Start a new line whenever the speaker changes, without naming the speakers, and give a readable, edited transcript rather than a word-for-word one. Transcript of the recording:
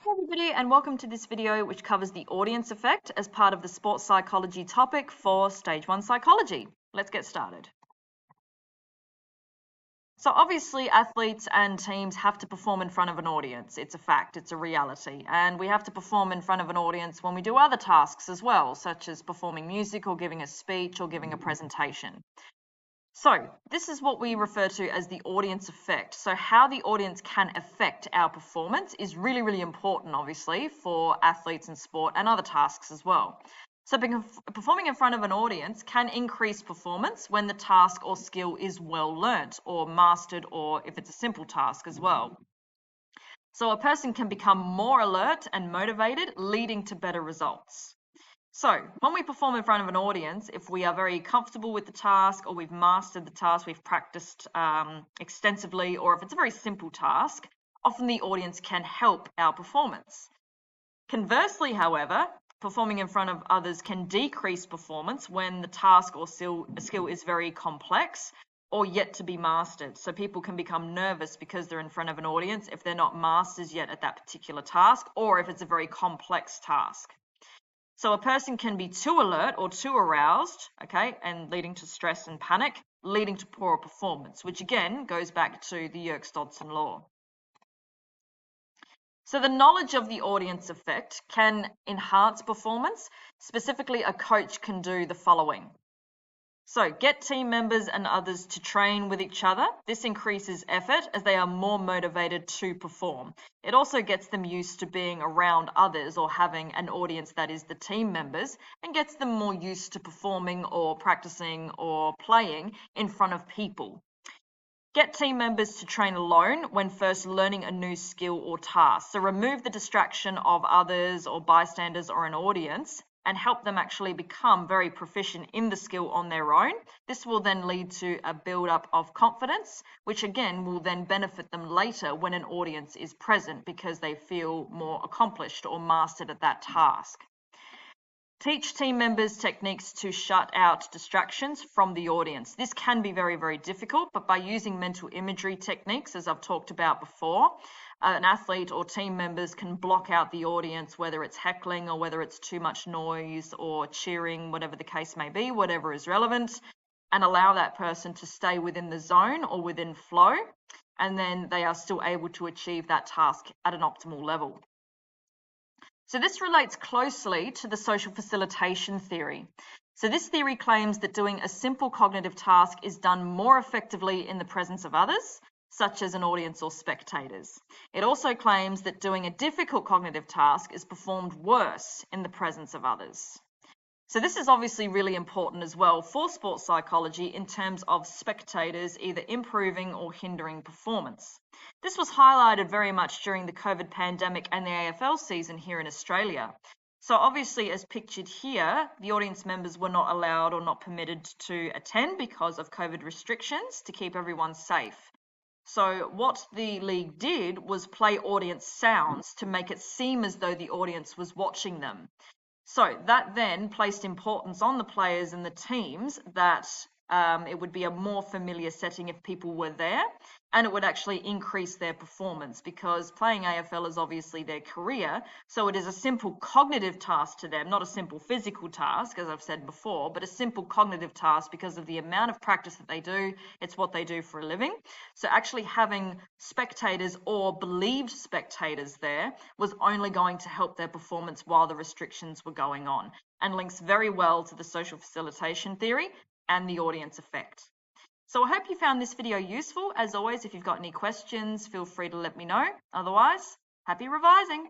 Hey everybody, and welcome to this video which covers the audience effect as part of the sports psychology topic for Stage 1 Psychology. Let's get started. So obviously athletes and teams have to perform in front of an audience. It's a fact, it's a reality. And we have to perform in front of an audience when we do other tasks as well, such as performing music or giving a speech or giving a presentation. So this is what we refer to as the audience effect. So how the audience can affect our performance is really, really important, obviously, for athletes in sport and other tasks as well. So performing in front of an audience can increase performance when the task or skill is well learnt or mastered, or if it's a simple task as well. So a person can become more alert and motivated, leading to better results. So when we perform in front of an audience, if we are very comfortable with the task or we've mastered the task, we've practiced extensively, or if it's a very simple task, often the audience can help our performance. Conversely, however, performing in front of others can decrease performance when the task or skill is very complex or yet to be mastered. So people can become nervous because they're in front of an audience if they're not masters yet at that particular task, or if it's a very complex task. So a person can be too alert or too aroused, okay, and leading to stress and panic, leading to poorer performance, which again goes back to the Yerkes-Dodson law. So the knowledge of the audience effect can enhance performance. Specifically, a coach can do the following. So get team members and others to train with each other. This increases effort as they are more motivated to perform. It also gets them used to being around others or having an audience that is the team members, and gets them more used to performing or practicing or playing in front of people. Get team members to train alone when first learning a new skill or task. So remove the distraction of others or bystanders or an audience and help them actually become very proficient in the skill on their own. This will then lead to a build-up of confidence, which again will then benefit them later when an audience is present because they feel more accomplished or mastered at that task. Teach team members techniques to shut out distractions from the audience. This can be very, very difficult, but by using mental imagery techniques, as I've talked about before, an athlete or team members can block out the audience, whether it's heckling or whether it's too much noise or cheering, whatever the case may be, whatever is relevant, and allow that person to stay within the zone or within flow, and then they are still able to achieve that task at an optimal level. So this relates closely to the social facilitation theory. So this theory claims that doing a simple cognitive task is done more effectively in the presence of others, such as an audience or spectators. It also claims that doing a difficult cognitive task is performed worse in the presence of others. So this is obviously really important as well for sports psychology in terms of spectators either improving or hindering performance. This was highlighted very much during the COVID pandemic and the AFL season here in Australia. So obviously, as pictured here, the audience members were not allowed or not permitted to attend because of COVID restrictions to keep everyone safe. So what the league did was play audience sounds to make it seem as though the audience was watching them. So that then placed importance on the players and the teams that it would be a more familiar setting if people were there, and it would actually increase their performance because playing AFL is obviously their career. So it is a simple cognitive task to them, not a simple physical task, as I've said before, but a simple cognitive task because of the amount of practice that they do. It's what they do for a living. So actually having spectators or believed spectators there was only going to help their performance while the restrictions were going on, and links very well to the social facilitation theory and the audience effect. So I hope you found this video useful. As always, if you've got any questions, feel free to let me know. Otherwise, happy revising.